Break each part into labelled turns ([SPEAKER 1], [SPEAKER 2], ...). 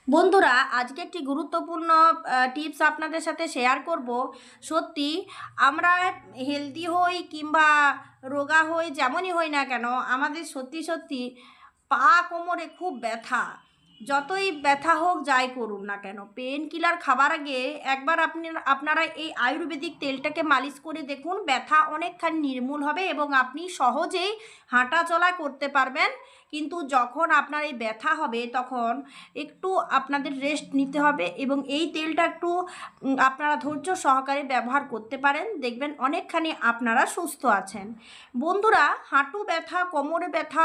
[SPEAKER 1] বন্ধুরা, আজকে একটি গুরুত্বপূর্ণ টিপস আপনাদের সাথে শেয়ার করব। সত্যি আমরা হেলদি হই কিংবা রোগা হই, যেমনই হই না কেন, আমাদের সত্যি সত্যি পা কোমরে খুব ব্যথা। যতই ব্যথা হোক যাই করুন না কেন, পেন কিলার খাবার আগে একবার আপনারা এই আয়ুর্বেদিক তেলটাকে মালিশ করে দেখুন, ব্যথা অনেকখানি নির্মূল হবে এবং আপনি সহজেই হাঁটা চলা করতে পারবেন। কিন্তু যখন আপনার এই ব্যথা হবে তখন একটু আপনাদের রেস্ট নিতে হবে এবং এই তেলটা একটু আপনারা ধৈর্য সহকারে ব্যবহার করতে পারেন, দেখবেন অনেকখানি আপনারা সুস্থ আছেন। বন্ধুরা, হাঁটু ব্যথা, কোমরে ব্যথা,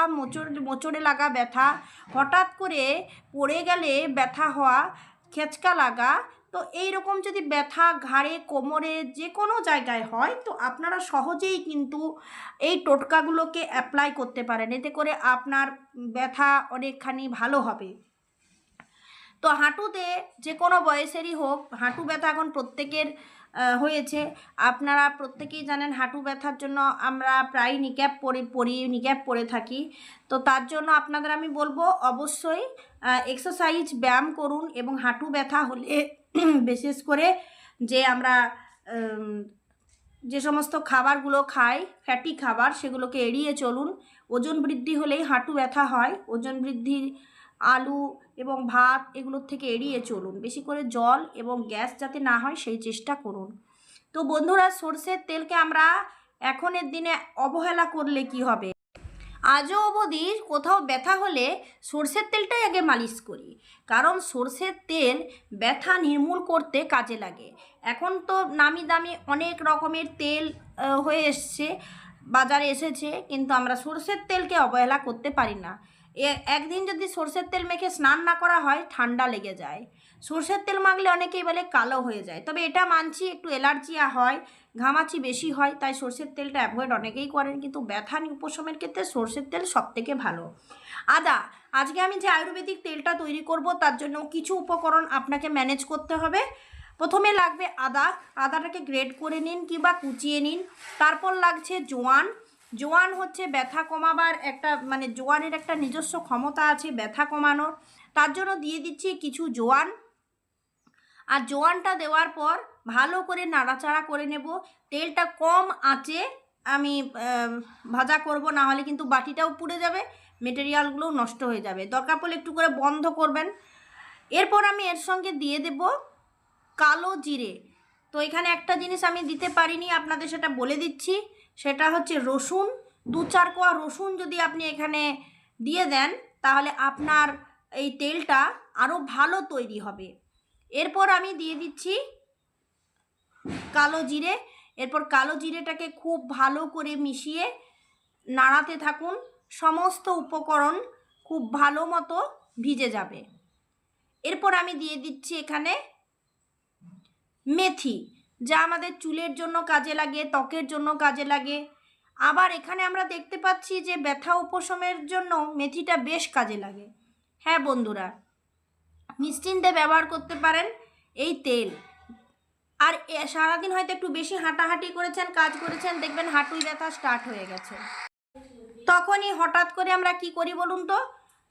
[SPEAKER 1] মোচড়ে লাগা ব্যথা, হঠাৎ করে পড়ে গেলে ব্যথা হওয়া, খেচকা লাগা, তো এই রকম যদি ব্যথা ঘাড়ে কোমরে যে কোনো জায়গায় হয়, তো আপনারা সহজেই কিন্তু এই টোটকাগুলোকে অ্যাপ্লাই করতে পারেন, এতে করে আপনার ব্যথা অনেকখানি ভালো হবে। তো হাঁটুতে যে কোনো বয়সেরই হোক, হাঁটু ব্যথা এখন প্রত্যেকের হয়েছে। আপনারা প্রত্যেকেই জানেন হাঁটু ব্যথার জন্য আমরা প্রায় নিক্যাপ পরে থাকি। তো তার জন্য আপনাদের আমি বলবো অবশ্যই এক্সারসাইজ, ব্যায়াম করুন এবং হাঁটু ব্যথা হলে বিশেষ করে যে আমরা যে সমস্ত খাবারগুলো খাই, ফ্যাটি খাবার, সেগুলোকে এড়িয়ে চলুন। ওজন বৃদ্ধি হলেই হাঁটু ব্যথা হয়। ওজন বৃদ্ধির আলু এবং ভাত এগুলোর থেকে এড়িয়ে চলুন। বেশি করে জল এবং গ্যাস যাতে না হয় সেই চেষ্টা করুন। তো বন্ধুরা, সরষের তেলকে আমরা এখনের দিনে অবহেলা করলে কি হবে? আজও অবধি কোথাও ব্যথা হলে সরষের তেলটাই আগে মালিশ করি, কারণ সরষের তেল ব্যথা নির্মূল করতে কাজে লাগে। এখন তো নামি দামি অনেক রকমের তেল হয়ে এসছে, বাজারে এসেছে, কিন্তু আমরা সরষের তেলকে অবহেলা করতে পারি না। একদিন যদি সরষের তেল মেখে স্নান না করা হয়, ঠান্ডা লেগে যায়। সরষের তেল মাখলে অনেকেই বলে কালো হয়ে যায়, তবে এটা মানছি একটু অ্যালার্জি হয়, ঘামাচি বেশি হয়, তাই সরষের তেলটা অ্যাভয়েড অনেকেই করেন, কিন্তু ব্যথা উপশমের ক্ষেত্রে সরষের তেল সবথেকে ভালো। আদা, আজকে আমি যে আয়ুর্বেদিক তেলটা তৈরি করব তার জন্য কিছু উপকরণ আপনাকে ম্যানেজ করতে হবে। প্রথমে লাগবে আদা। আদাটাকে গ্রেট করে নিন কিংবা কুচিয়ে নিন। তারপর লাগছে জোয়ান। জোয়ান হচ্ছে ব্যথা কমাবার একটা, মানে জোয়ানের একটা নিজস্ব ক্ষমতা আছে ব্যথা কমানোর, তার জন্য দিয়ে দিচ্ছি কিছু জোয়ান। আর জোয়ানটা দেওয়ার পর ভালো করে নাড়াচাড়া করে নেব। তেলটা কম আঁচে আমি ভাজা করব, না হলে কিন্তু বাটিটাও পুড়ে যাবে, মেটেরিয়ালগুলোও নষ্ট হয়ে যাবে। দরকার পড়লে একটু করে বন্ধ করবেন। এরপর আমি এর সঙ্গে দিয়ে দেব কালো জিরে। তো এখানে একটা জিনিস আমি দিতে পারিনি, আপনাদের সেটা বলে দিচ্ছি, সেটা হচ্ছে রসুন। 2-4 কোয়া রসুন যদি আপনি এখানে দিয়ে দেন, তাহলে আপনার এই তেলটা আরও ভালো তৈরি হবে। এরপর আমি দিয়ে দিচ্ছি কালো জিরে। এরপর কালো জিরেটাকে খুব ভালো করে মিশিয়ে নাড়াতে থাকুন। সমস্ত উপকরণ খুব ভালো মতো ভিজে যাবে। এরপর আমি দিয়ে দিচ্ছি এখানে মেথি, যা আমাদের চুলের জন্য কাজে লাগে, ত্বকের জন্য কাজে লাগে। আবার এখানে আমরা দেখতে পাচ্ছি যে ব্যথা উপশমের জন্য মেথিটা বেশ কাজে লাগে। হ্যাঁ বন্ধুরা, নিশ্চিন্তে ব্যবহার করতে পারেন এই তেল। আর সারাদিন হয়তো একটু বেশি হাঁটাহাঁটি করেছেন, কাজ করেছেন, দেখবেন হাঁটুই ব্যথা স্টার্ট হয়ে গেছে। তখনই হঠাৎ করে আমরা কি করি বলুন তো?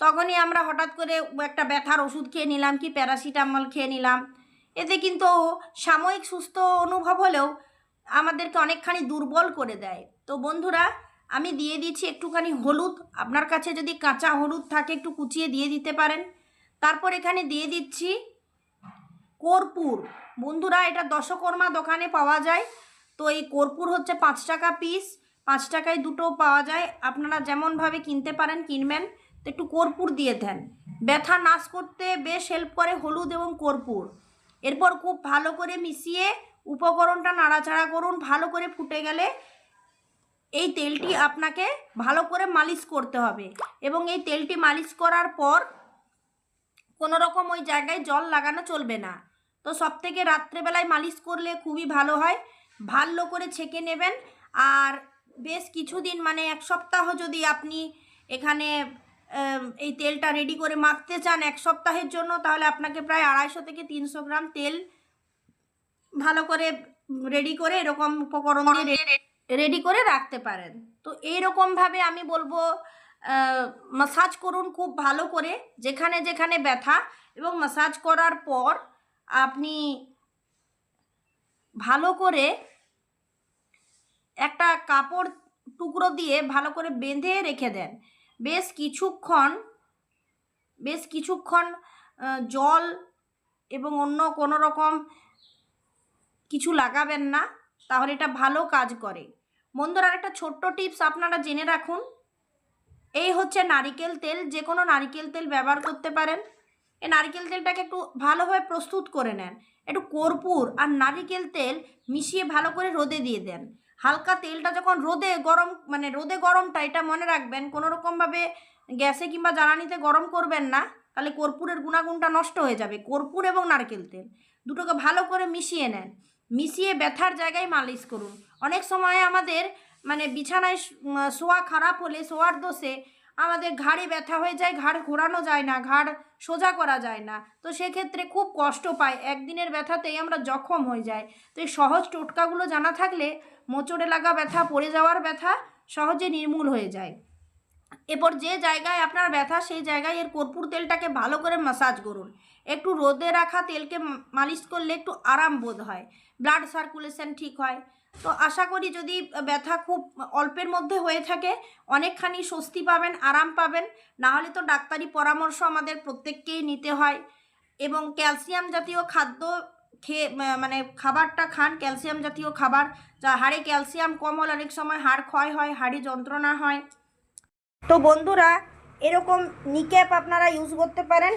[SPEAKER 1] তখনই আমরা হঠাৎ করে একটা ব্যথার ওষুধ খেয়ে নিলাম, কি প্যারাসিটামল খেয়ে নিলাম। এতে কিন্তু সাময়িক সুস্থ অনুভব হলেও আমাদেরকে অনেকখানি দুর্বল করে দেয়। তো বন্ধুরা, আমি দিয়ে দিচ্ছি একটুখানি হলুদ। আপনার কাছে যদি কাঁচা হলুদ থাকে একটু কুচিয়ে দিয়ে দিতে পারেন। তারপর এখানে দিয়ে দিচ্ছি কর্পূর। বন্ধুরা, এটা দশকর্মা দোকানে পাওয়া যায়। তো এই কর্পূর হচ্ছে 5 টাকা পিস, 5 টাকায় দুটো পাওয়া যায়। আপনারা যেমনভাবে কিনতে পারেন কিনবেন। তো একটু কর্পূর দিয়ে দেন, ব্যথা নাশ করতে বেশ হেল্প করে হলুদ এবং কর্পূর। এরপর খুব ভালো করে মিশিয়ে উপকরণটা নাড়াচাড়া করুন। ভালো করে ফুটে গেলে এই তেলটি আপনাকে ভালো করে মালিশ করতে হবে এবং এই তেলটি মালিশ করার পর কোনো রকম ওই জায়গায় জল লাগানো চলবে না। তো সবথেকে রাত্রেবেলায় মালিশ করলে খুবই ভালো হয়। ভালো করে ছেঁকে নেবেন। আর বেশ কিছুদিন, মানে 1 সপ্তাহ যদি আপনি এখানে এই তেলটা রেডি করে মাখতে চান 1 সপ্তাহের জন্য, তাহলে আপনাকে প্রায় 250 থেকে 300 গ্রাম তেল ভালো করে রেডি করে এরকম উপকরণ দিয়ে রেডি করে রাখতে পারেন। তো এইরকমভাবে আমি বলবো মাসাজ করুন খুব ভালো করে যেখানে যেখানে ব্যথা, এবং মাসাজ করার পর আপনি ভালো করে একটা কাপড় টুকরো দিয়ে ভালো করে বেঁধে রেখে দেন। বেশ কিছুক্ষণ জল এবং অন্য কোনো রকম কিছু লাগাবেন না, তাহলে এটা ভালো কাজ করে। বন্ধুরা, একটা ছোট্ট টিপস আপনারা জেনে রাখুন, এই হচ্ছে নারিকেল তেল। যে কোনো নারিকেল তেল ব্যবহার করতে পারেন। এই নারিকেল তেলটাকে একটু ভালোভাবে প্রস্তুত করে নেন, একটু কর্পূর আর নারিকেল তেল মিশিয়ে ভালো করে রোদে দিয়ে দেন। হালকা তেলটা যখন রোদে গরমটা এটা মনে রাখবেন, কোনো রকমভাবে গ্যাসে কিংবা জ্বালানিতে গরম করবেন না, তাহলে কর্পূরের গুণাগুণটা নষ্ট হয়ে যাবে। কর্পূর এবং নারকেল তেল দুটোকে ভালো করে মিশিয়ে নেন, মিশিয়ে ব্যথার জায়গায় মালিশ করুন। অনেক সময় আমাদের বিছানায় শোয়া খারাপ হলে, শোয়ার দোষে আমাদের ঘাড়ে ব্যথা হয়ে যায়, ঘাড় ঘোরানো যায় না, ঘাড় সোজা করা যায় না। তো সেক্ষেত্রে খুব কষ্ট পায়, একদিনের ব্যথাতেই আমরা জখম হয়ে যাই। তো এই সহজ টোটকাগুলো জানা থাকলে মোচড়ে লাগা ব্যথা, পড়ে যাওয়ার ব্যথা সহজে নির্মূল হয়ে যায়। এরপর যে জায়গায় আপনার ব্যথা সেই জায়গায় এর কর্পূর তেলটাকে ভালো করে ম্যাসাজ করুন। একটু রোদে রাখা তেলকে মালিশ করলে একটু আরাম বোধ হয়, ব্লাড সার্কুলেশন ঠিক হয়। তো আশা করি যদি ব্যথা খুব অল্পের মধ্যে হয়ে থাকে অনেকখানি স্বস্তি পাবেন, আরাম পাবেন। না হলে তো ডাক্তারি পরামর্শ আমাদের প্রত্যেককেই নিতে হয়। এবং ক্যালসিয়াম জাতীয় খাদ্য খেয়ে খাবারটা খান, ক্যালসিয়াম জাতীয় খাবার। যা হাড়ে ক্যালসিয়াম কম হলে অনেক সময় হাড় ক্ষয় হয়, হাড়ে যন্ত্রণা হয়। তো বন্ধুরা, এরকম নিক্যাপ আপনারা ইউজ করতে পারেন,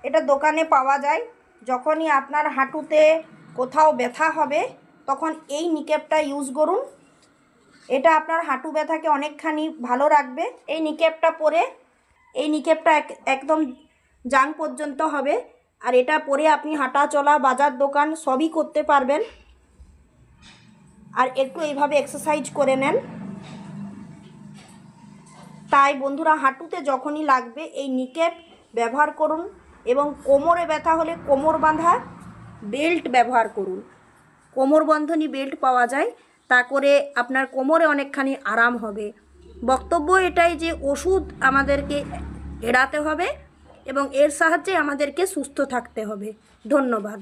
[SPEAKER 1] এটা দোকানে পাওয়া যায়। যখনই আপনার হাঁটুতে কোথাও ব্যথা হবে তখন এই নিক্যাপটা ইউজ করুন, এটা আপনার হাঁটু ব্যথাকে অনেকখানি ভালো রাখবে। এই নিক্যাপটা পরে, এই নিক্যাপটা একদম জাং পর্যন্ত হবে, আর এটা পরে আপনি হাঁটা চলা, বাজার দোকান সবই করতে পারবেন। আর একটু এইভাবে এক্সারসাইজ করে নেন। তাই বন্ধুরা, হাঁটুতে যখনই লাগবে এই নিক্যাপ ব্যবহার করুন, এবং কোমরে ব্যথা হলে কোমর বাঁধা বেল্ট ব্যবহার করুন। কোমর বন্ধনী বেল্ট পাওয়া যায়, তা করে আপনার কোমরে অনেকখানি আরাম হবে। বক্তব্য এটাই যে ওষুধ আমাদেরকে এড়াতে হবে এবং এর সাহায্যে আমাদেরকে সুস্থ থাকতে হবে। ধন্যবাদ।